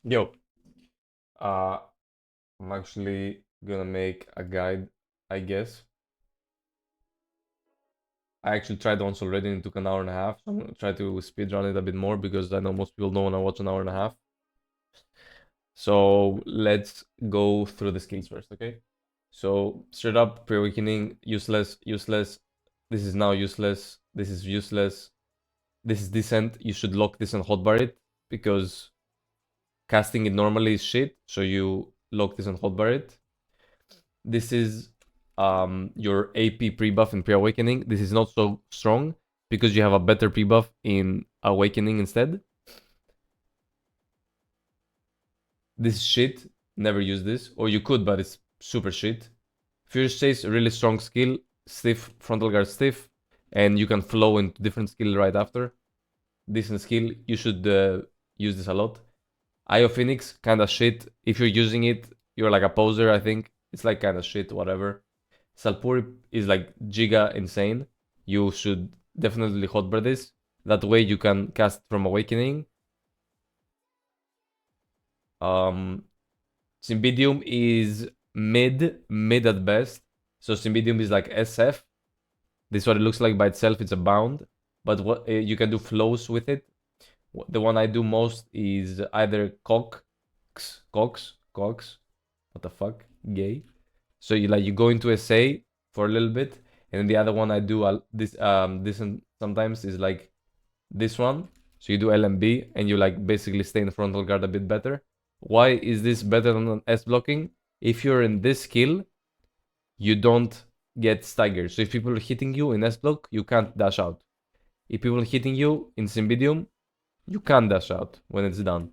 Yo, uh, I'm actually gonna make a guide, I guess. I actually tried once already and it took an hour and a half. So I'm gonna try to speed run it a bit more because I know most people don't wanna watch an hour and a half. So let's go through the skills first, okay? So straight up, pre-awakening, useless, useless. This is now useless. This is useless. This is decent. You should lock this and hotbar it because casting it normally is shit. So you lock this and hotbar it. This is your AP pre-buff in pre-awakening. This is not so strong because you have a better pre-buff in awakening instead. This is shit. Never use this. Or you could, but it's super shit. Fierce Chase, really strong skill. Stiff, frontal guard stiff. And you can flow into different skill right after. Decent skill. You should use this a lot. Eye of Phoenix, kinda shit. If you're using it, you're like a poser, I think. It's like kinda shit, whatever. Salpuri is like giga insane. You should definitely hotbar this. That way you can cast from Awakening. Cymbidium is mid at best. So Cymbidium is like SF. This is what it looks like by itself. It's a bound, but what you can do flows with it. The one I do most is either Cox. What the fuck? Gay. So you go into SA for a little bit, and then the other one I do this sometimes is like this one. So you do LMB and you like basically stay in frontal guard a bit better. Why is this better than S blocking? If you're in this skill, you don't get staggered. So if people are hitting you in S block, you can't dash out. If people are hitting you in Cymbidium, you can dash out when it's done.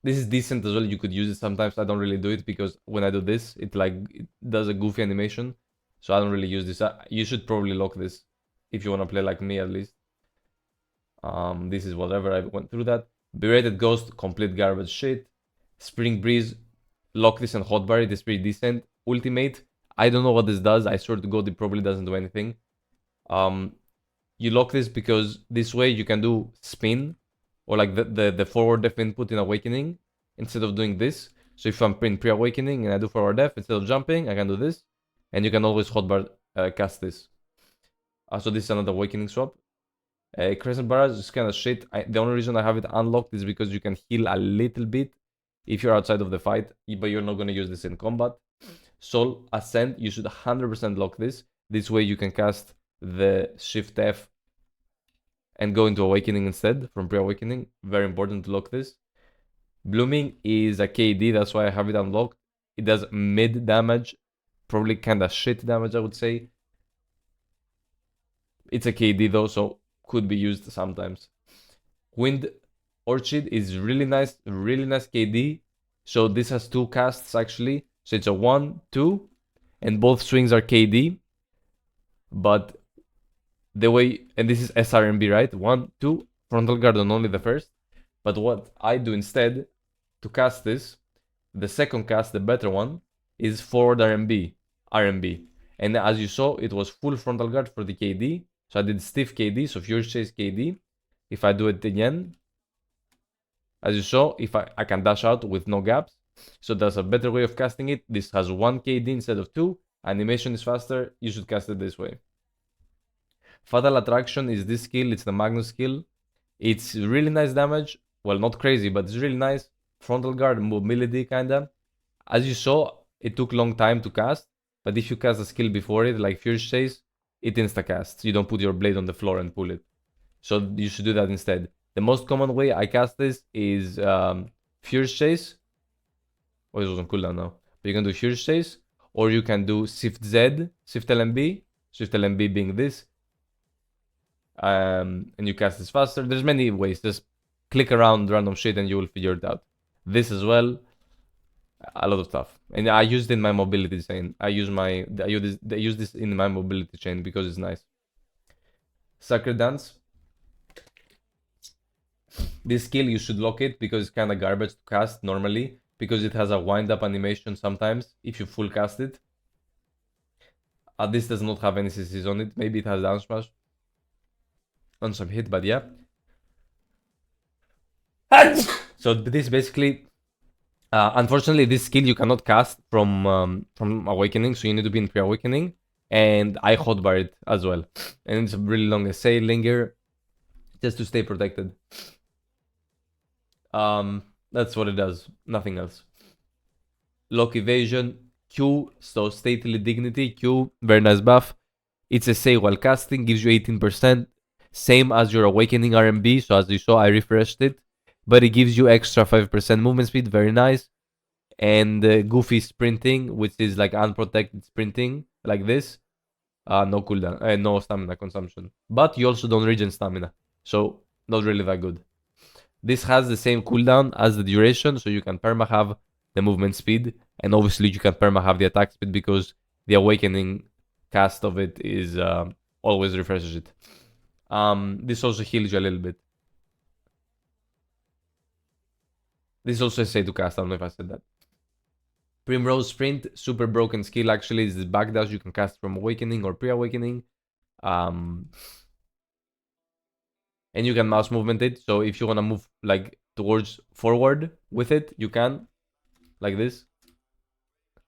This is decent as well. You could use it sometimes. I don't really do it because when I do this, it does a goofy animation. So I don't really use this. You should probably lock this if you want to play like me at least. This is whatever. I went through that. Berated Ghost, complete garbage shit. Spring Breeze, lock this and hotbar it is pretty decent. Ultimate, I don't know what this does. I swear to God, it probably doesn't do anything. You lock this because this way you can do spin or like the forward def input in Awakening instead of doing this. So if I'm in pre-awakening and I do forward def, instead of jumping, I can do this. And you can always hotbar cast this. So this is another awakening swap. Crescent Barrage is kind of shit. The only reason I have it unlocked is because you can heal a little bit if you're outside of the fight, but you're not going to use this in combat. Soul Ascent, you should 100% lock this. This way you can cast the Shift F and go into Awakening instead from pre-awakening. Very important to lock this. Blooming is a KD, that's why I have it unlocked. It does mid damage, probably kind of shit damage, I would say. It's a KD though, so could be used sometimes. Wind Orchid is really nice KD. So this has two casts actually. So it's a 1, 2, and both swings are KD. But the way, and this is SRMB, right? 1, 2, frontal guard on only the first. But what I do instead to cast this, the second cast, the better one, is forward RMB. And as you saw, it was full frontal guard for the KD. So I did stiff KD, so Furious Chase KD. If I do it again, as you saw, if I can dash out with no gaps. So that's a better way of casting it. This has 1 KD instead of 2. Animation is faster. You should cast it this way. Fatal Attraction is this skill. It's the Magnus skill. It's really nice damage. Well, not crazy, but it's really nice. Frontal guard, mobility kinda. As you saw, it took long time to cast. But if you cast a skill before it, like Fierce Chase, it insta-casts. You don't put your blade on the floor and pull it. So you should do that instead. The most common way I cast this is Fierce Chase. Oh, it was on cooldown now. But you can do Fierce Chase, or you can do Shift Z, Shift LMB, Shift LMB being this. And you cast this faster. There's many ways. Just click around random shit and you will figure it out. This as well. A lot of stuff. And I used it in my mobility chain. I use this in my mobility chain because it's nice. Sacred Dance. This skill, you should lock it because it's kind of garbage to cast normally because it has a wind-up animation sometimes if you full cast it. This does not have any CCs on it. Maybe it has down smash on some hit, but yeah. So this basically, unfortunately, this skill you cannot cast from Awakening, so you need to be in pre-Awakening. And I Hotbar it as well. And it's a really long essay, Linger, just to stay protected. That's what it does, nothing else. Lock Evasion, Q, so Stately Dignity, Q, very nice buff. It's essay while casting, gives you 18%, same as your Awakening RMB, so as you saw, I refreshed it. But it gives you extra 5% movement speed, very nice. And Goofy Sprinting, which is like unprotected sprinting, like this. No cooldown, no stamina consumption. But you also don't regen stamina, so not really that good. This has the same cooldown as the duration, so you can perma have the movement speed, and obviously you can perma have the attack speed because the Awakening cast of it is always refreshes it. This also heals you a little bit. This is also a say to cast, I don't know if I said that. Primrose Sprint, super broken skill actually, is this backdash you can cast from Awakening or pre-Awakening. And you can mouse movement it, so if you want to move like towards forward with it, you can, like this.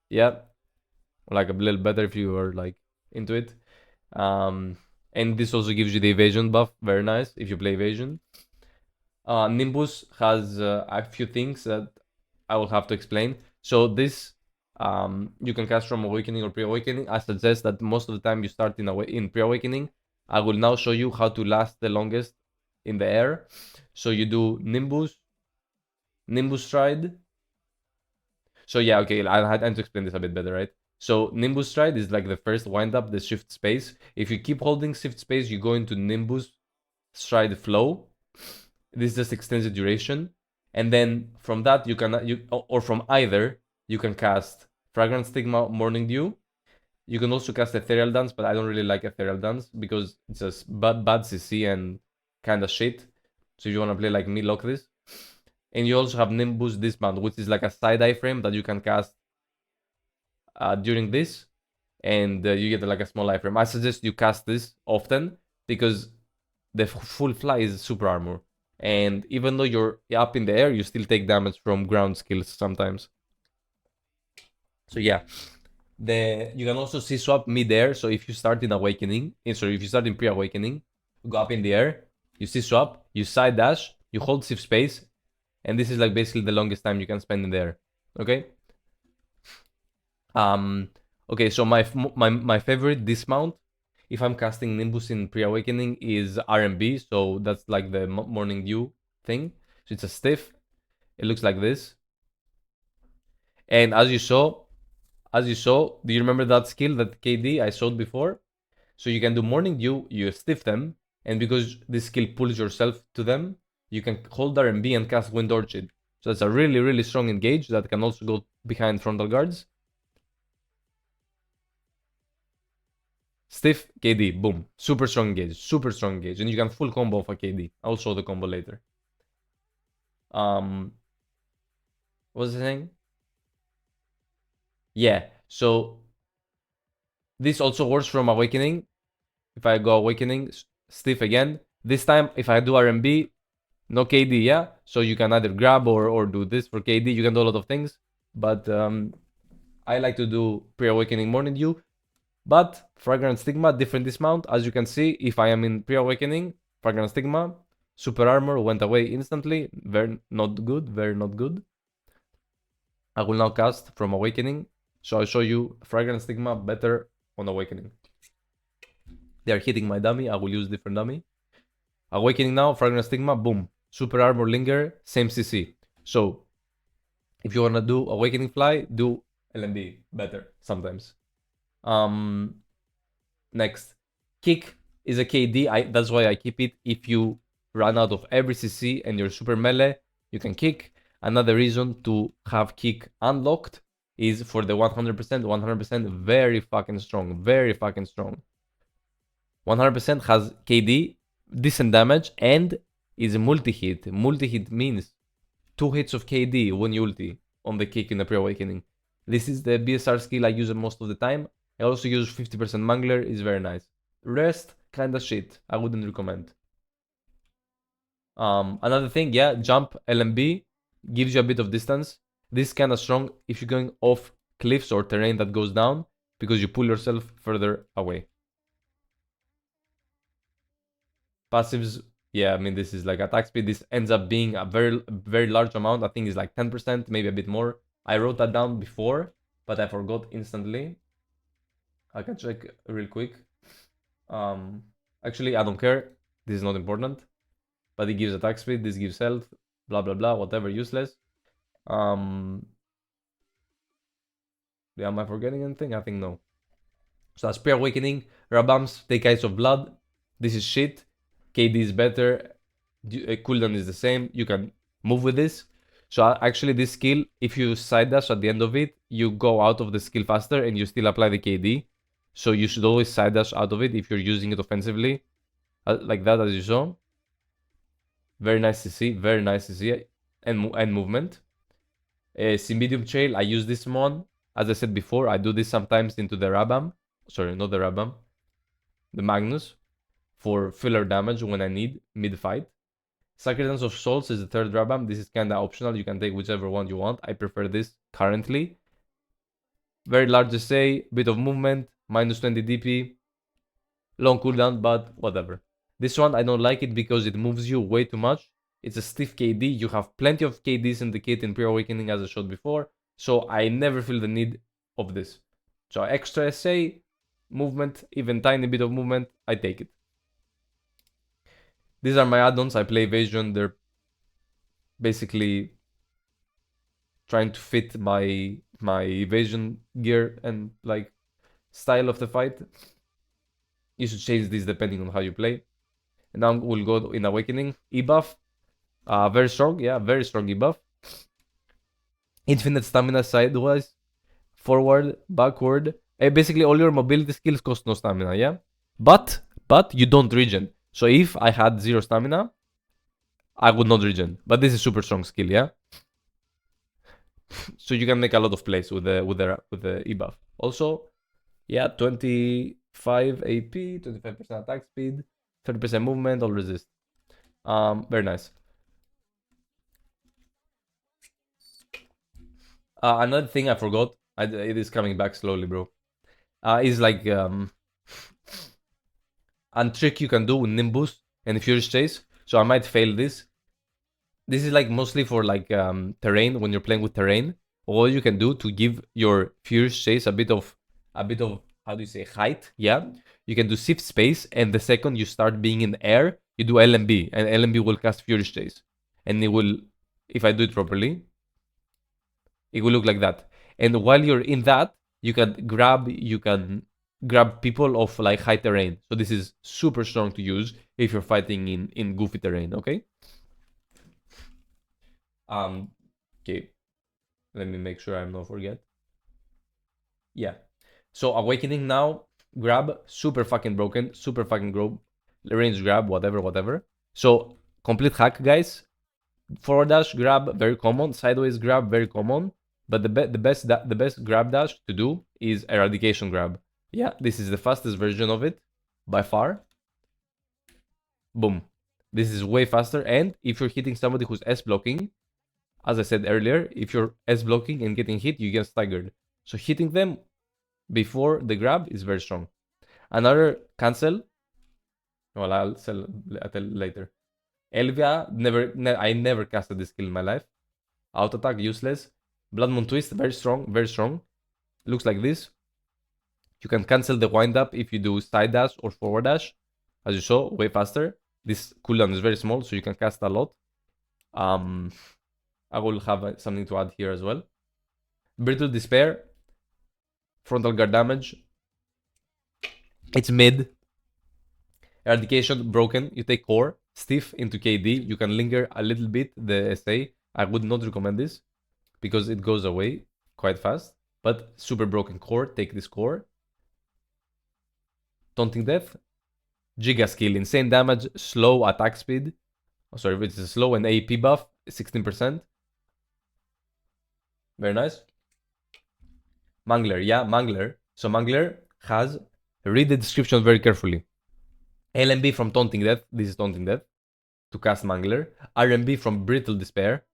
Yeah, like a little better if you are like into it. And this also gives you the evasion buff, very nice if you play evasion. Nimbus has a few things that I will have to explain. So this you can cast from Awakening or pre-Awakening. I suggest that most of the time you start in pre-Awakening. I will now show you how to last the longest in the air. So you do Nimbus Stride. So yeah, okay, I had to explain this a bit better, right? So Nimbus Stride is like the first wind up, the shift space. If you keep holding shift space, you go into Nimbus Stride Flow. This just extends the duration. And then from that, you can, or from either, you can cast Fragrant Stigma, Morning Dew. You can also cast Ethereal Dance, but I don't really like Ethereal Dance because it's just bad CC and kind of shit. So if you want to play like me, lock this. And you also have Nimbus Dismount, which is like a side iframe that you can cast during this. And you get like a small iframe. I suggest you cast this often because the full fly is super armor. And even though you're up in the air, you still take damage from ground skills sometimes. So yeah. You can also see swap mid-air. So if you start in Awakening, if you start in pre-Awakening, go up in the air, you see swap, you side dash, you hold shift space, and this is like basically the longest time you can spend in the air. Okay. Okay. So my favorite dismount, if I'm casting Nimbus in pre-Awakening, is RMB. So that's like the Morning Dew thing. So it's a stiff. It looks like this. And as you saw, do you remember that skill, that KD I showed before? So you can do Morning Dew, you stiff them, and because this skill pulls yourself to them, you can hold RMB and cast Wind Orchid. So that's a really, really strong engage that can also go behind frontal guards. Stiff, KD, boom. Super strong engage, super strong engage. And you can full combo of a KD. I'll show the combo later. What was I saying? Yeah, so this also works from Awakening. If I go Awakening, stiff again. This time, if I do RMB, no KD, yeah? So you can either grab or do this for KD. You can do a lot of things. But I like to do pre-Awakening Morning Dew. But Fragrant Stigma, different dismount. As you can see, if I am in pre-Awakening, Fragrant Stigma, Super Armor went away instantly. Very not good, very not good. I will now cast from Awakening. So I'll show you Fragrant Stigma better on Awakening. They are hitting my dummy. I will use different dummy. Awakening now, Fragrant Stigma, boom. Super Armor Linger, same CC. So if you want to do Awakening Fly, do LMB better sometimes. Next, Kick is a KD. That's why I keep it. If you run out of every CC and you're super melee, you can Kick. Another reason to have Kick unlocked is for the 100%. 100% very fucking strong. Very fucking strong. 100% has KD, decent damage, and is a multi-hit. Multi-hit means 2 hits of KD when you ulti on the Kick in the pre-awakening. This is the BSR skill I use most of the time. I also use 50% Mangler, is very nice. Rest, kinda shit. I wouldn't recommend. Another thing, yeah, jump LMB gives you a bit of distance. This is kind of strong if you're going off cliffs or terrain that goes down because you pull yourself further away. Passives, yeah, I mean, this is like attack speed. This ends up being a very large amount. I think it's like 10%, maybe a bit more. I wrote that down before, but I forgot instantly. I can check real quick. Actually, I don't care. This is not important. But it gives attack speed. This gives health. Blah blah blah. Whatever, useless. Yeah, am I forgetting anything? I think no. So that's pre-awakening. Rabams take Eyes of Blood. This is shit. KD is better. Cooldown is the same. You can move with this. So actually this skill, if you side dash at the end of it, you go out of the skill faster and you still apply the KD. So you should always side dash out of it if you're using it offensively. Like that, as you saw. Very nice to see. Very nice to see. And movement. Medium Trail, I use this one. As I said before, I do this sometimes into the Rabam. Sorry, not the Rabam. The Magnus. For filler damage when I need mid-fight. Sacrifice of Souls is the third Rabam. This is kinda optional. You can take whichever one you want. I prefer this currently. Very large SA, bit of movement, minus 20 DP. Long cooldown, but whatever. This one, I don't like it because it moves you way too much. It's a stiff KD. You have plenty of KDs in the kit in Pre-Awakening as I showed before. So I never feel the need of this. So extra SA, movement, even tiny bit of movement, I take it. These are my add-ons. I play Evasion. They're basically trying to fit my Evasion gear and like style of the fight. You should change this depending on how you play. And now we'll go in Awakening. E-buff. Very strong. Yeah, very strong E-buff. Infinite stamina sidewise. Forward, backward. Basically all your mobility skills cost no stamina, yeah? But you don't regen. So if I had 0 stamina, I would not regen. But this is super strong skill, yeah? So you can make a lot of plays with the E-buff. Also, yeah, 25 AP, 25% attack speed, 30% movement, all resist. Very nice. Another thing I forgot, it is coming back slowly, bro. Is like a trick you can do with Nimbus and Furious Chase. So I might fail this. This is like mostly for like terrain, when you're playing with terrain. All you can do to give your Furious Chase a bit of how do you say, height, yeah? You can do shift space, and the second you start being in air, you do LMB, and LMB will cast Furious Chase. And it will, if I do it properly, it will look like that. And while you're in that, you can grab people of like high terrain. So this is super strong to use if you're fighting in goofy terrain, okay? Okay. Let me make sure I'm not forget. Yeah. So Awakening now, grab, super fucking broken, super fucking range grab, whatever. So complete hack, guys. Forward dash grab, very common. Sideways grab, very common. But the best grab dash to do is eradication grab. Yeah, this is the fastest version of it by far. Boom. This is way faster. And if you're hitting somebody who's S blocking, as I said earlier, if you're S blocking and getting hit, you get staggered. So hitting them before the grab is very strong. Another cancel. Well, I'll tell later. Elvia, I never casted this skill in my life. Auto attack, useless. Blood Moon Twist, very strong, very strong. Looks like this. You can cancel the wind up if you do side dash or forward dash. As you saw, way faster. This cooldown is very small, so you can cast a lot. I will have something to add here as well. Brittle Despair. Frontal guard damage. It's mid. Eradication, broken. You take core. Stiff into KD. You can linger a little bit the SA. I would not recommend this because it goes away quite fast. But super broken core. Take this core. Taunting Death. Giga skill. Insane damage. Slow attack speed. Oh, sorry, it's a slow and AP buff. 16%. Very nice. Mangler. Yeah, Mangler. So Mangler has... Read the description very carefully. LMB from Taunting Death. This is Taunting Death. to cast Mangler, RMB from Brittle Despair,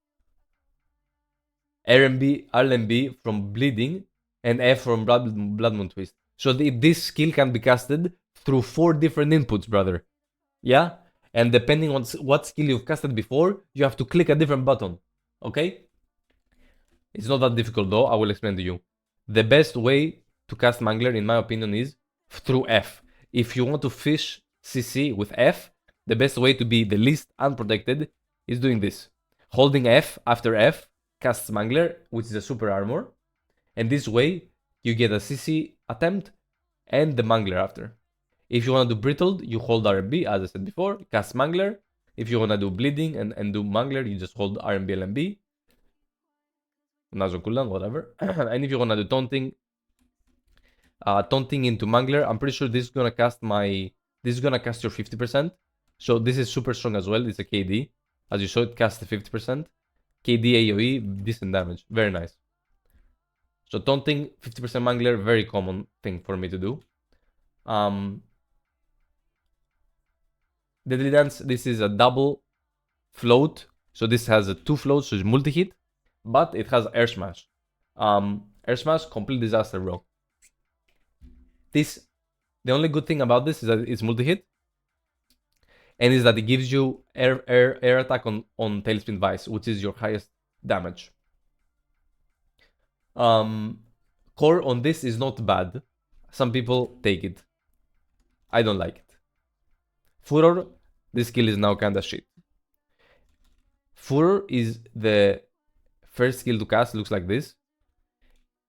RMB from Bleeding, and F from Blood Moon Twist. So this skill can be casted through 4 different inputs, brother. Yeah? And depending on what skill you've casted before, you have to click a different button. Okay? It's not that difficult though, I will explain to you. The best way to cast Mangler, in my opinion, is through F. If you want to fish CC with F, the best way to be the least unprotected is doing this. Holding F after F casts Mangler, which is a super armor. And this way, you get a CC attempt and the Mangler after. If you want to do Brittled, you hold RMB, as I said before, cast Mangler. If you want to do Bleeding and do Mangler, you just hold RMB, LMB. Nazo cooldown, whatever. And if you want to do Taunting, Taunting into Mangler, I'm pretty sure this is gonna cast your 50%. So this is super strong as well. It's a KD. As you saw, it casts 50%. KD AoE, decent damage. Very nice. So Taunting, 50% Mangler, very common thing for me to do. Deadly Dance, this is a double float. So this has a 2 floats, so it's multi-hit. But it has Air Smash. Air Smash, complete disaster, bro. The only good thing about this is that it's multi-hit. And is that it gives you air attack on Tailspin Vice, which is your highest damage. Core on this is not bad. Some people take it. I don't like it. Furor, this skill is now kinda shit. Furor is the first skill to cast, looks like this.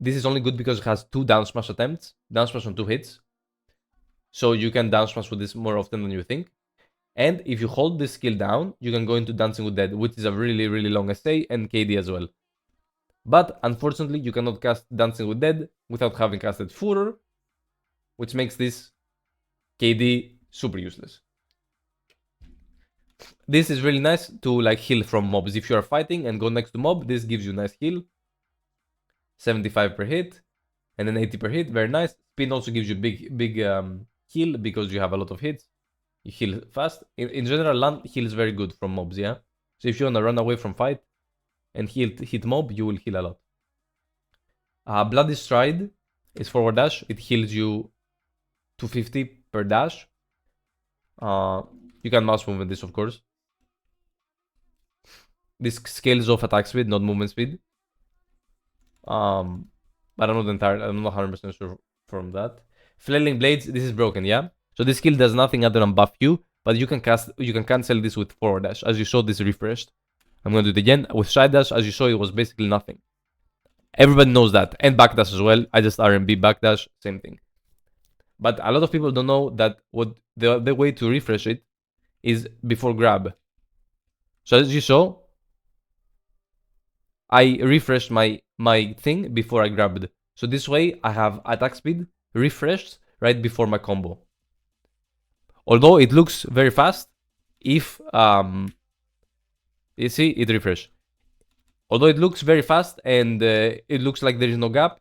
This is only good because it has 2 down smash attempts, down smash on 2 hits. So you can down smash with this more often than you think. And if you hold this skill down, you can go into Dancing with Dead, which is a really, really long essay, and KD as well. But unfortunately, you cannot cast Dancing with Dead without having casted Furor, which makes this KD super useless. This is really nice to like heal from mobs. If you are fighting and go next to mob, this gives you nice heal. 75 per hit, and then 80 per hit, very nice. Spin also gives you big heal because you have a lot of hits. You heal fast. In general, lahn heals very good from mobs, yeah? So if you wanna run away from fight and hit mob, you will heal a lot. Bloody Stride is forward dash. It heals you 250 per dash. You can mouse move with this, of course. This scales off attack speed, not movement speed. But I'm not 100% sure from that. Flailing Blades, this is broken, yeah? So this skill does nothing other than buff you, but you can cancel this with forward dash. As you saw, this refreshed. I'm gonna do it again. With side dash, as you saw, it was basically nothing. Everybody knows that. And backdash as well. I just RMB backdash, same thing. But a lot of people don't know that what the way to refresh it is before grab. So as you saw, I refreshed my thing before I grabbed. So this way I have attack speed refreshed right before my combo. Although it looks very fast, if you see it refresh. Although it looks very fast and it looks like there is no gap,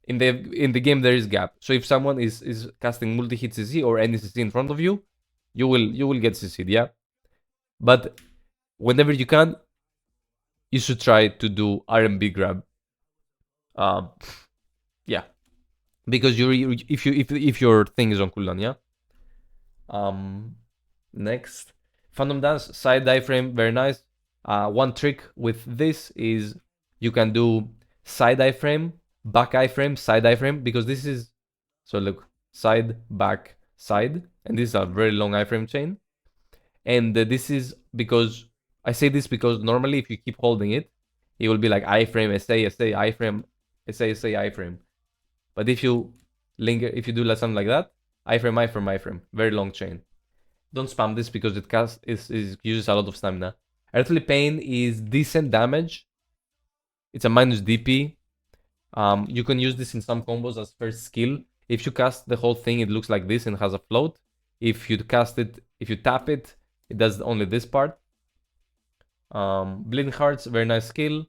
in the game there is gap. So if someone is casting multi-hit CC or any CC in front of you, you will get CC'd, yeah. But whenever you can, you should try to do RMB grab. Yeah, because if your thing is on cooldown, yeah. Next, Phantom Dance, side iframe, very nice. One trick with this is you can do side iframe, back iframe, side iframe, because this is, so look, side, back, side, and this is a very long iframe chain. And this is because, I say this because normally if you keep holding it, it will be like iframe, SA, iframe, SA, iframe. But if you linger, if you do something like that, iframe, very long chain. Don't spam this because it uses a lot of stamina. Earthly Pain is decent damage. It's a minus DP. You can use this in some combos as first skill. If you cast the whole thing, it looks like this and has a float. If you tap it, it does only this part. Bleeding Hearts, very nice skill.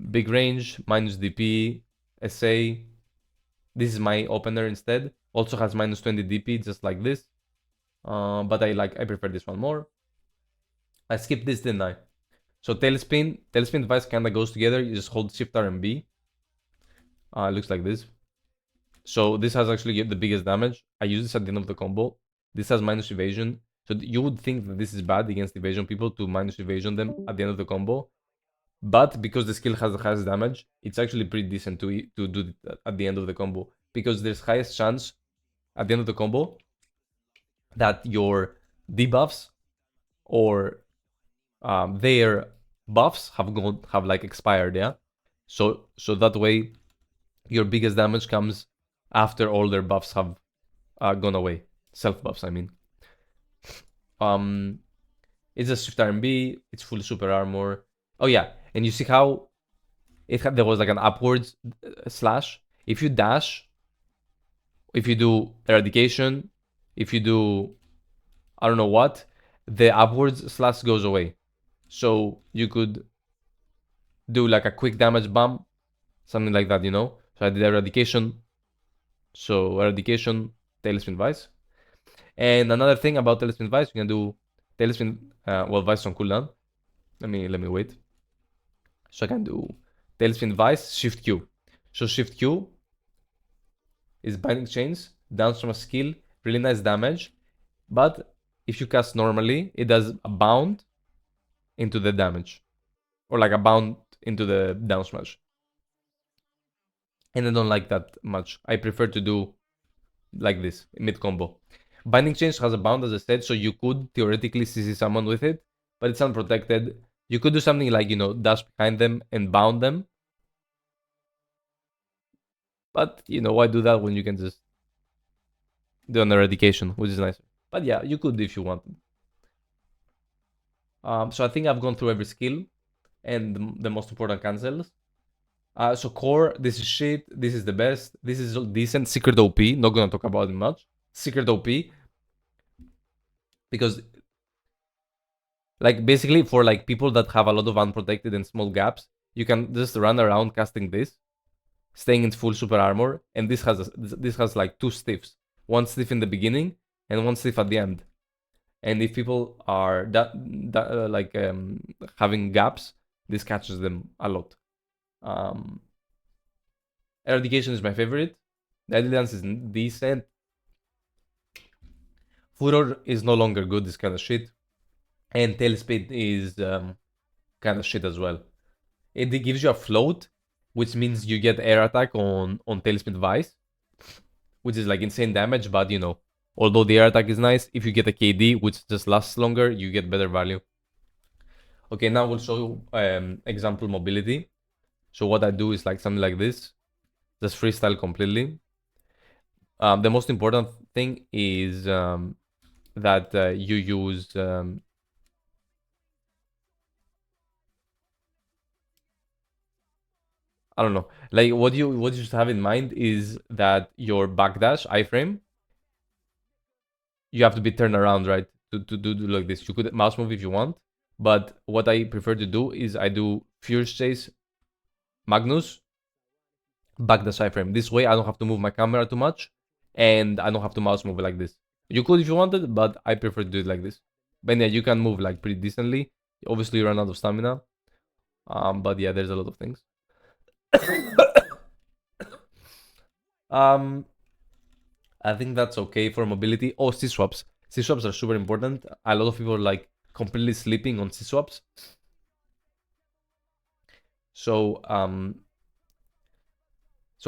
Big range, minus DP, SA. This is my opener instead. Also has minus 20 DP, just like this. But I prefer this one more. I skipped this, didn't I? So tailspin device kinda goes together. You just hold Shift R and B. It looks like this. So this has actually the biggest damage. I use this at the end of the combo. This has minus evasion. So you would think that this is bad against evasion people to minus evasion them at the end of the combo. But because the skill has the highest damage, it's actually pretty decent to do it at the end of the combo. Because there's highest chance at the end of the combo that your debuffs or their buffs have like expired, yeah. So that way, your biggest damage comes after all their buffs have gone away. Self buffs, I mean. It's a Shift RB. It's full super armor. Oh yeah, and you see how there was like an upwards slash. If you dash, if you do eradication, if you do I don't know what, the upwards slash goes away. So you could do like a quick damage bump, something like that, you know? So I did eradication. So eradication, tailspin vice. And another thing about tailspin vice, you can do tailspin, vice on cooldown. Let me wait. So I can do tailspin vice, shift Q. So shift Q is binding chains, downs from a skill, really nice damage. But if you cast normally, it does a bound into the damage. Or like a bound into the down smash. And I don't like that much. I prefer to do like this, mid combo. Binding Chains has a bound, as I said, so you could theoretically CC someone with it, but it's unprotected. You could do something like, you know, dash behind them and bound them. But, you know, why do that when you can just do an eradication, which is nicer. But yeah, you could if you wanted. So I think I've gone through every skill and the most important cancels. So core, this is shit. This is the best. This is decent. Secret OP, not gonna talk about it much. Secret OP, because like basically for like people that have a lot of unprotected and small gaps, you can just run around casting this, staying in full super armor, and this has like two stiffs, one stiff in the beginning and one stiff at the end. And if people are having gaps, this catches them a lot. Eradication is my favorite. Deadly Dance is decent. Furor is no longer good, this kind of shit. And Tailspin is kind of shit as well. It gives you a float, which means you get air attack on Tailspin Vice, which is like insane damage, but you know, although the air attack is nice, if you get a KD, which just lasts longer, you get better value. Okay, now we'll show example mobility. So what I do is like something like this, just freestyle completely. The most important thing is that you use I don't know. Like what you should have in mind is that your backdash iframe, you have to be turned around, right? To do like this. You could mouse move if you want, but what I prefer to do is I do Fierce Chase Magnus backdash iframe. This way I don't have to move my camera too much, and I don't have to mouse move like this. You could if you wanted, but I prefer to do it like this. But yeah, you can move like pretty decently. Obviously, you run out of stamina. But yeah, there's a lot of things. I think that's okay for mobility. Oh, C-swaps. C-swaps are super important. A lot of people are like completely sleeping on C-swaps. So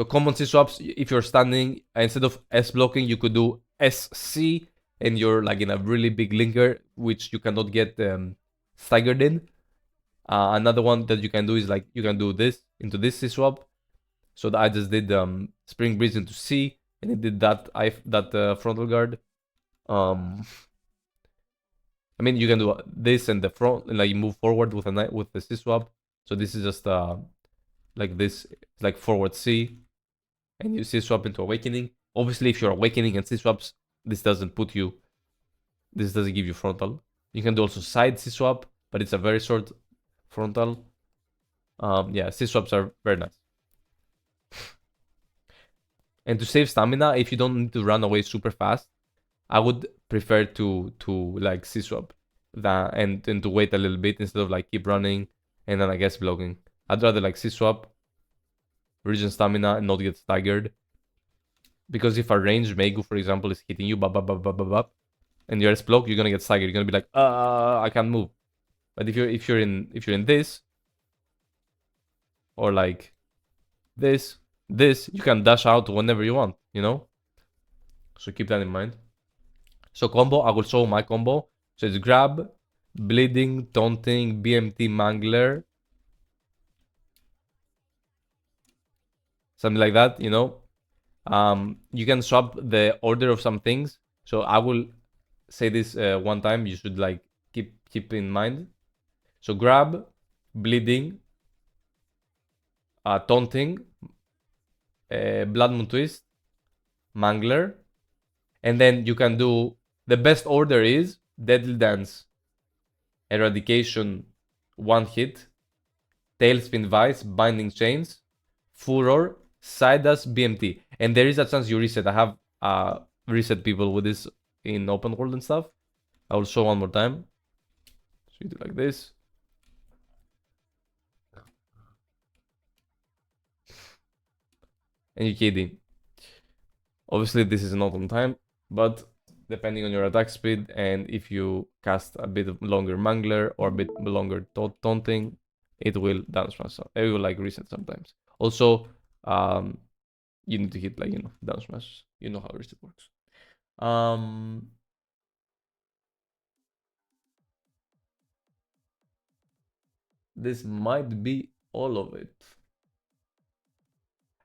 common C-swaps, if you're standing, instead of S blocking, you could do SC, and you're like in a really big linker, which you cannot get staggered in. Another one that you can do is like, you can do this into this C-swap. So I just did Spring Breeze into C, and it did that frontal guard. I mean, you can do this and the front, and like you move forward with the C swap. So this is just like this, it's like forward C, and you C swap into Awakening. Obviously, if you're Awakening and C swaps, this doesn't give you frontal. You can do also side C swap, but it's a very short frontal. Yeah, C swaps are very nice. And to save stamina, if you don't need to run away super fast, I would prefer to like C swap. that and to wait a little bit instead of like keep running and then I guess blocking. I'd rather like C-swap, regen stamina, and not get staggered. Because if a range Megu, for example, is hitting you, and you're S-block, you're gonna get staggered. You're gonna be like, I can't move. But if you're in this, or like this, you can dash out whenever you want, you know? So keep that in mind. So combo, I will show my combo. So it's grab, bleeding, taunting, BMT, mangler. Something like that, you know? You can swap the order of some things. So I will say this one time. You should like keep in mind. So grab, bleeding, taunting, blood moon twist, mangler, and then you can do the best order is deadly dance, eradication, one hit, tailspin vice, binding chains, furor, side dash, BMT, and there is a chance you reset. I have reset people with this in open world and stuff. I will show one more time. So you do like this. And you KD. Obviously, this is not on time, but depending on your attack speed and if you cast a bit longer mangler or a bit longer taunting, it will dance smash. It will like reset sometimes. Also, you need to hit like dance smash. You know how reset works. This might be all of it.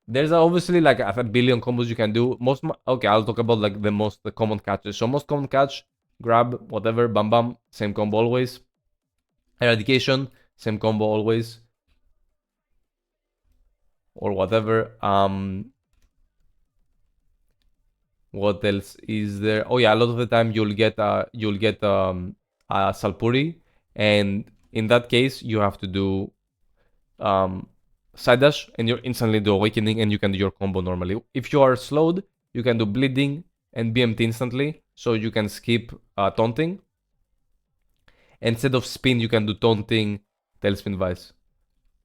There's obviously like a billion combos you can do. Okay, I'll talk about like the common catches. So most common catch, grab, whatever, bam bam, same combo always. Eradication, same combo always. Or whatever. What else is there? Oh yeah, a lot of the time you'll get a Salpuri, and in that case you have to do side dash and you instantly do awakening and you can do your combo normally. If you are slowed, you can do bleeding and BMT instantly, so you can skip taunting. Instead of spin, you can do taunting, tailspin vice.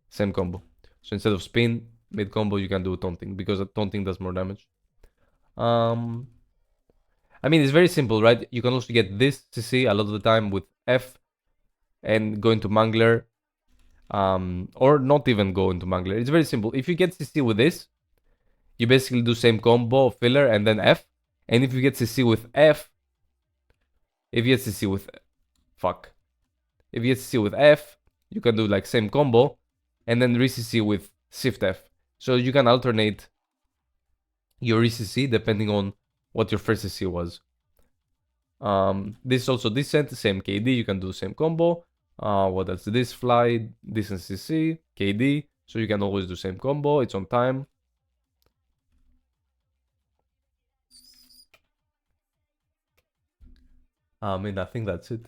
Same combo. So instead of spin, mid combo, you can do taunting because taunting does more damage. I mean, it's very simple, right? You can also get this CC a lot of the time with F and go into Mangler. Or not even go into Mangler. It's very simple. If you get CC with this, you basically do same combo, filler, and then F. And if you get CC with F, if you get CC with fuck. If you get CC with F, you can do like same combo and then re-CC with Shift F. So you can alternate your re-CC depending on what your first CC was. This is also decent, same KD, you can do the same combo. What else? This fly, decent CC, KD, so you can always do same combo, it's on time. I mean, I think that's it.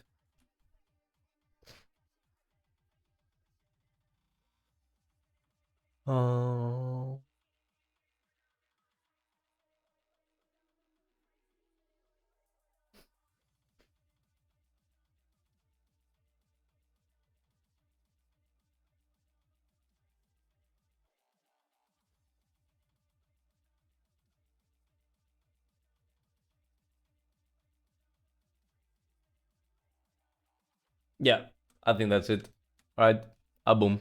Yeah, I think that's it. Alright, a boom.